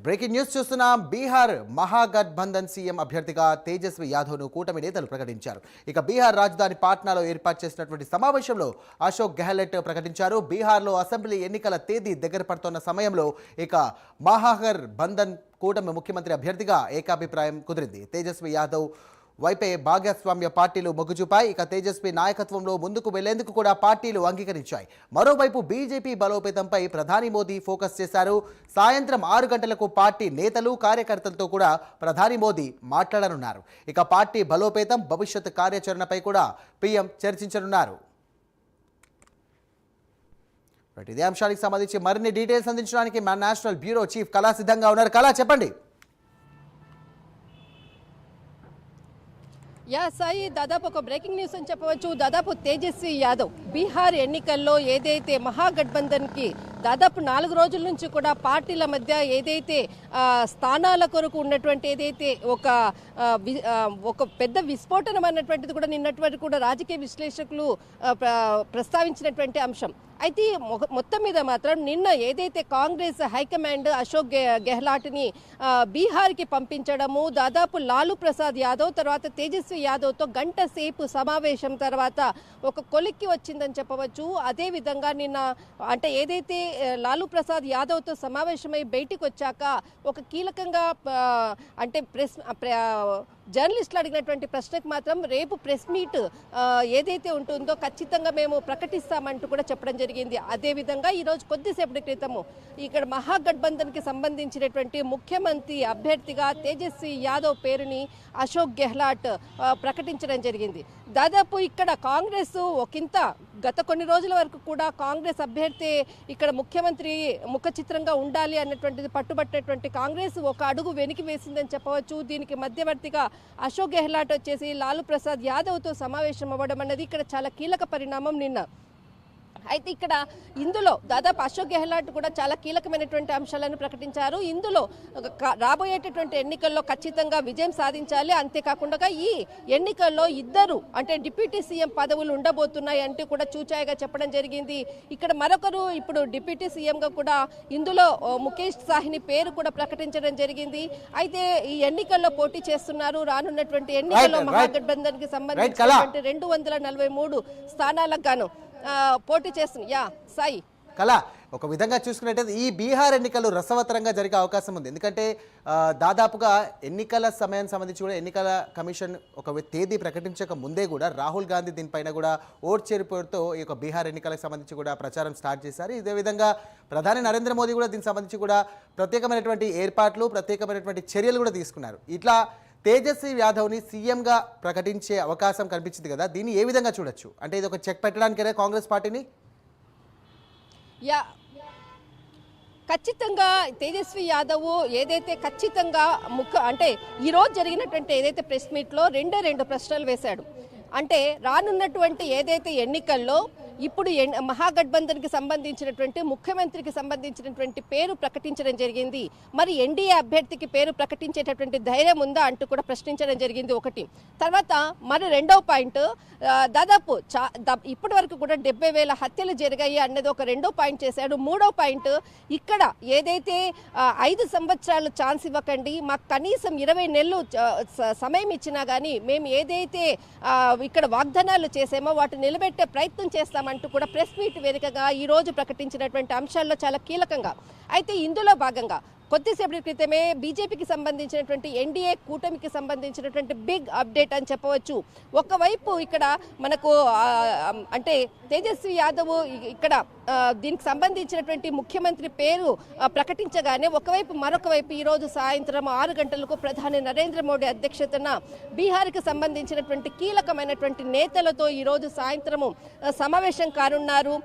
Breaking news చూస్తున్నాం. Bihar Mahagathbandhan CM అభ్యర్థిగా తేజస్వి యాదవ్ను కూటమి నేతలు ప్రకటించారు. ఇక బీహార్ రాజధాని పాట్నాలో ఏర్పాటు చేసినటువంటి సమావేశంలో అశోక్ గెహ్లట్ ప్రకటించారు. బీహార్లో అసెంబ్లీ ఎన్నికల తేదీ దగ్గర పడుతున్న సమయంలో ఇక మహాగఠబంధన్ కూటమి ముఖ్యమంత్రి అభ్యర్థిగా ఏకాభిప్రాయం కుదిరింది. తేజస్వి యాదవ్ వైపే భాగస్వామ్య పార్టీలు మొగ్గు చూపాయి. ఇక తేజస్వి నాయకత్వంలో ముందుకు వెళ్లేందుకు కూడా పార్టీలు అంగీకరించాయి. మరోవైపు బీజేపీ బలోపేతంపై ప్రధాని మోదీ ఫోకస్ చేశారు. సాయంత్రం 6 గంటలకు పార్టీ నేతలు కార్యకర్తలతో కూడా ప్రధాని మోదీ మాట్లాడనున్నారు. ఇక పార్టీ బలోపేతం, భవిష్యత్ కార్యాచరణపై కూడా పీఎం చర్చించనున్నారు. ఇదే అంశానికి సంబంధించి మరిన్ని డీటెయిల్స్ అందించడానికి మన నేషనల్ బ్యూరో చీఫ్ కళా సిద్ధంగా ఉన్నారు. కళా, చెప్పండి. సాయి, దాదాపు ఒక బ్రేకింగ్ న్యూస్ అని చెప్పవచ్చు. దాదాపు తేజస్వి యాదవ్ బీహార్ ఎన్నికల్లో ఏదైతే మహాగఠబంధన్కి దాదాపు 4 రోజుల నుంచి కూడా పార్టీల మధ్య ఏదైతే స్థానాల కొరకు ఉన్నటువంటి ఏదైతే ఒక పెద్ద విస్ఫోటనం అన్నటువంటిది కూడా నిన్నటువంటి కూడా రాజకీయ విశ్లేషకులు ప్రస్తావించినటువంటి అంశం. అయితే మొత్తం మీద మాత్రం నిన్న ఏదైతే కాంగ్రెస్ హైకమాండ్ అశోక్ గెహ్లాట్ని బీహార్కి పంపించడము, దాదాపు లాలూ ప్రసాద్ యాదవ్ తర్వాత తేజస్వి యాదవ్తో గంట సేపు సమావేశం తర్వాత ఒక కొలిక్కి వచ్చిందని చెప్పవచ్చు. అదేవిధంగా నిన్న అంటే ఏదైతే లాలూ ప్రసాద్ యాదవ్తో సమావేశమై బయటికి వచ్చాక ఒక కీలకంగా అంటే జర్నలిస్టులు అడిగినటువంటి ప్రశ్నకు మాత్రం రేపు ప్రెస్ మీట్ ఏదైతే ఉంటుందో ఖచ్చితంగా మేము ప్రకటిస్తామంటూ కూడా చెప్పడం జరిగింది. అదేవిధంగా ఈరోజు కొద్దిసేపటి క్రితము ఇక్కడ మహాగఠబంధన్కి సంబంధించినటువంటి ముఖ్యమంత్రి అభ్యర్థిగా తేజస్వి యాదవ్ పేరుని అశోక్ గెహ్లాట్ ప్రకటించడం జరిగింది. దాదాపు ఇక్కడ కాంగ్రెస్ ఒకంత గత కొన్ని రోజుల వరకు కూడా కాంగ్రెస్ అభ్యర్థి ఇక్కడ ముఖ్యమంత్రి ముఖ చిత్రంగా ఉండాలి అన్నటువంటిది పట్టుబట్టినటువంటి కాంగ్రెస్ ఒక అడుగు వెనక్కి వేసిందని చెప్పవచ్చు. దీనికి మధ్యవర్తిగా అశోక్ గెహ్లాట్ వచ్చేసి లాలూ ప్రసాద్ యాదవ్తో సమావేశం అవ్వడం అన్నది ఇక్కడ చాలా కీలక పరిణామం నిన్న. అయితే ఇక్కడ ఇందులో దాదాపు అశోక్ గెహ్లాట్ కూడా చాలా కీలకమైనటువంటి అంశాలను ప్రకటించారు. ఇందులో రాబోయేటటువంటి ఎన్నికల్లో ఖచ్చితంగా విజయం సాధించాలి. అంతేకాకుండా ఈ ఎన్నికల్లో 2 అంటే డిప్యూటీ సీఎం పదవులు ఉండబోతున్నాయి అంటూ కూడా చూచాయిగా చెప్పడం జరిగింది. ఇక్కడ మరొకరు ఇప్పుడు డిప్యూటీ సీఎంగా కూడా ఇందులో ముఖేష్ సాహ్ని పేరు కూడా ప్రకటించడం జరిగింది. అయితే ఈ ఎన్నికల్లో పోటీ చేస్తున్నారు. రానున్నటువంటి ఎన్నికల్లో మహాగఠబంధన్కి సంబంధించినటువంటి 243 స్థానాలకు గాను పోటీ చేస్తుంది. సాయి, కళా, ఒక విధంగా చూసుకున్నట్టయితే ఈ బీహార్ ఎన్నికలు రసవత్తరంగా జరిగే అవకాశం ఉంది. ఎందుకంటే దాదాపుగా ఎన్నికల సమయం సంబంధించి కూడా ఎన్నికల కమిషన్ ఒక తేదీ ప్రకటించక ముందే కూడా రాహుల్ గాంధీ దీనిపైన కూడా ఓట్ చేరిపోవడంతో ఈ యొక్క బీహార్ ఎన్నికలకు సంబంధించి కూడా ప్రచారం స్టార్ట్ చేశారు. ఇదే విధంగా ప్రధాని నరేంద్ర మోదీ కూడా దీనికి సంబంధించి కూడా ప్రత్యేకమైనటువంటి ఏర్పాట్లు, ప్రత్యేకమైనటువంటి చర్యలు కూడా తీసుకున్నారు. ఇట్లా తేజస్వి యాదవ్ని సీఎంగా ప్రకటించే అవకాశం కనిపించింది కదా, దీన్ని ఏ విధంగా చూడొచ్చు? అంటే ఇది ఒక చెక్ పెట్టడానికే కాంగ్రెస్ పార్టీని? ఖచ్చితంగా తేజస్వి యాదవ్ ఏదైతే ఖచ్చితంగా అంటే ఈరోజు జరిగినటువంటి ఏదైతే ప్రెస్ మీట్లో 2 ప్రశ్నలు వేశాడు. అంటే రానున్నటువంటి ఏదైతే ఎన్నికల్లో ఇప్పుడు మహాగఠబంధన్కి సంబంధించినటువంటి ముఖ్యమంత్రికి సంబంధించినటువంటి పేరు ప్రకటించడం జరిగింది. మరి ఎన్డీఏ అభ్యర్థికి పేరు ప్రకటించేటటువంటి ధైర్యం ఉందా అంటూ కూడా ప్రశ్నించడం జరిగింది ఒకటి. తర్వాత మరి 2వ పాయింట్, దాదాపు ఇప్పటి వరకు కూడా 70,000 హత్యలు జరిగాయి అన్నది ఒక 2వ పాయింట్ చేశాడు. 3వ పాయింట్, ఇక్కడ ఏదైతే 5 సంవత్సరాలు ఛాన్స్ ఇవ్వకండి, మాకు కనీసం 20 నెలలు సమయం ఇచ్చినా కానీ మేము ఏదైతే ఇక్కడ వాగ్దానాలు చేసామో వాటిని నిలబెట్టే ప్రయత్నం చేస్తామంటూ కూడా ప్రెస్ మీట్ వేదికగా ఈ రోజు ప్రకటించినటువంటి అంశాల్లో చాలా కీలకంగా. అయితే ఇందులో భాగంగా కొద్దిసేపటి క్రితమే బీజేపీకి సంబంధించినటువంటి ఎన్డీఏ కూటమికి సంబంధించినటువంటి బిగ్ అప్డేట్ అని చెప్పవచ్చు. ఒకవైపు ఇక్కడ మనకు అంటే తేజస్వి యాదవ్ ఇక్కడ దీనికి సంబంధించినటువంటి ముఖ్యమంత్రి పేరు ప్రకటించగానే మరొక వైపు ఈరోజు సాయంత్రం 6 గంటలకు ప్రధాని నరేంద్ర మోడీ అధ్యక్షతన బీహార్కి సంబంధించినటువంటి కీలకమైనటువంటి నేతలతో ఈరోజు సాయంత్రము సమావేశం కానున్నారు.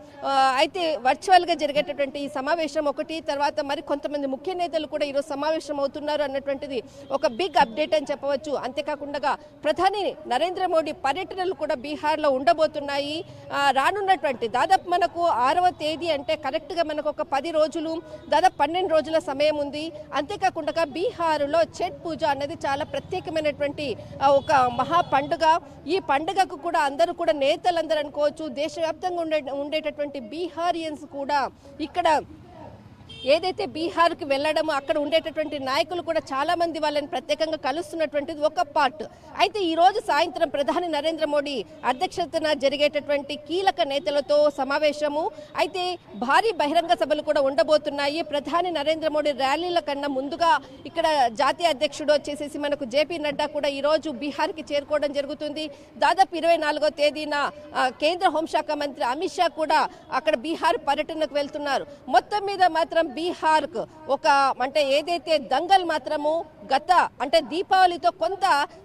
అయితే వర్చువల్గా జరిగేటటువంటి ఈ సమావేశం ఒకటి, తర్వాత మరి కొంతమంది ముఖ్య నేతలు కూడా ఈరోజు సమావేశం అవుతున్నారు అన్నటువంటిది ఒక బిగ్ అప్డేట్ అని చెప్పవచ్చు. అంతేకాకుండా ప్రధాని నరేంద్ర మోడీ పర్యటనలు కూడా బీహార్లో ఉండబోతున్నాయి. రానున్నటువంటి దాదాపు మనకు 6వ తేదీ అంటే కరెక్ట్గా మనకు ఒక 10 రోజులు దాదాపు 12 రోజుల సమయం ఉంది. అంతేకాకుండా బీహారులో ఛట్ పూజ అనేది చాలా ప్రత్యేకమైనటువంటి ఒక మహా పండుగ. ఈ పండుగకు కూడా అందరూ కూడా నేతలందరూ అనుకోవచ్చు, దేశవ్యాప్తంగా ఉండేటటువంటి బీహారియన్స్ కూడా ఇక్కడ ఏదైతే బీహార్కి వెళ్ళడం అక్కడ ఉండేటటువంటి నాయకులు కూడా చాలా మంది వాళ్ళని ప్రత్యేకంగా కలుస్తున్నటువంటిది ఒక పార్ట్. అయితే ఈ రోజు సాయంత్రం ప్రధాని నరేంద్ర మోడీ అధ్యక్షతన జరిగేటటువంటి కీలక నేతలతో సమావేశము. అయితే భారీ బహిరంగ సభలు కూడా ఉండబోతున్నాయి. ప్రధాని నరేంద్ర మోడీ ర్యాలీల కన్నా ముందుగా ఇక్కడ జాతీయ అధ్యక్షుడు వచ్చేసేసి మనకు జేపీ నడ్డా కూడా ఈ రోజు బీహార్కి చేరుకోవడం జరుగుతుంది. దాదాపు 24వ తేదీన కేంద్ర హోంశాఖ మంత్రి అమిత్ షా కూడా అక్కడ బీహార్ పర్యటనకు వెళ్తున్నారు. మొత్తం మీద మాత్రం బీహార్కు ఒక అంటే ఏదైతే దంగల్ మాత్రము గత అంటే దీపావళితో కొంత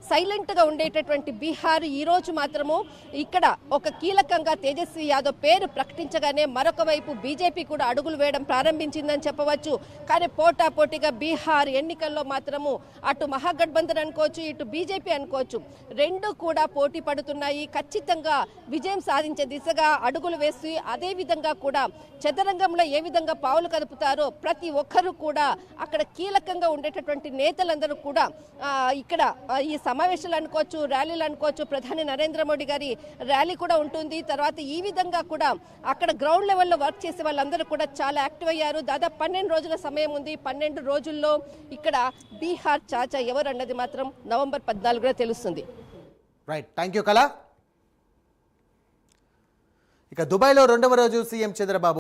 సైలెంట్ గా ఉండేటటువంటి బీహార్ ఈ రోజు మాత్రము ఇక్కడ ఒక కీలకంగా తేజస్వి యాదవ్ పేరు ప్రకటించగానే మరొక వైపు బీజేపీ కూడా అడుగులు వేయడం ప్రారంభించిందని చెప్పవచ్చు. కానీ పోటాపోటీగా బీహార్ ఎన్నికల్లో మాత్రము అటు మహాగఠబంధన్ అనుకోవచ్చు, ఇటు బీజేపీ అనుకోవచ్చు, రెండు కూడా పోటీ పడుతున్నాయి. ఖచ్చితంగా విజయం సాధించే దిశగా అడుగులు వేసి అదే విధంగా కూడా చదరంగంలో ఏ విధంగా పావులు కదుపుతారో ప్రతి ఒక్కరూ కూడా అక్కడ కీలకంగా ఉండేటటువంటి నేతలందరూ కూడా ఇక్కడ ఈ సమావేశాలు అనుకోవచ్చు, ర్యాలీలు అనుకోవచ్చు, ప్రధాని నరేంద్ర మోడీ గారి ర్యాలీ కూడా ఉంటుంది. తర్వాత ఈ విధంగా కూడా అక్కడ గ్రౌండ్ లెవెల్లో వర్క్ చేసే వాళ్ళందరూ కూడా చాలా యాక్టివ్ అయ్యారు. దాదాపు 12 రోజుల సమయం ఉంది. 12 రోజుల్లో ఇక్కడ బీహార్ చాచా ఎవరు అన్నది మాత్రం నవంబర్ 14న తెలుస్తుంది. రైట్, థ్యాంక్ యూ కళ. ఇక దుబాయ్లో 2వ రోజు సీఎం చంద్రబాబు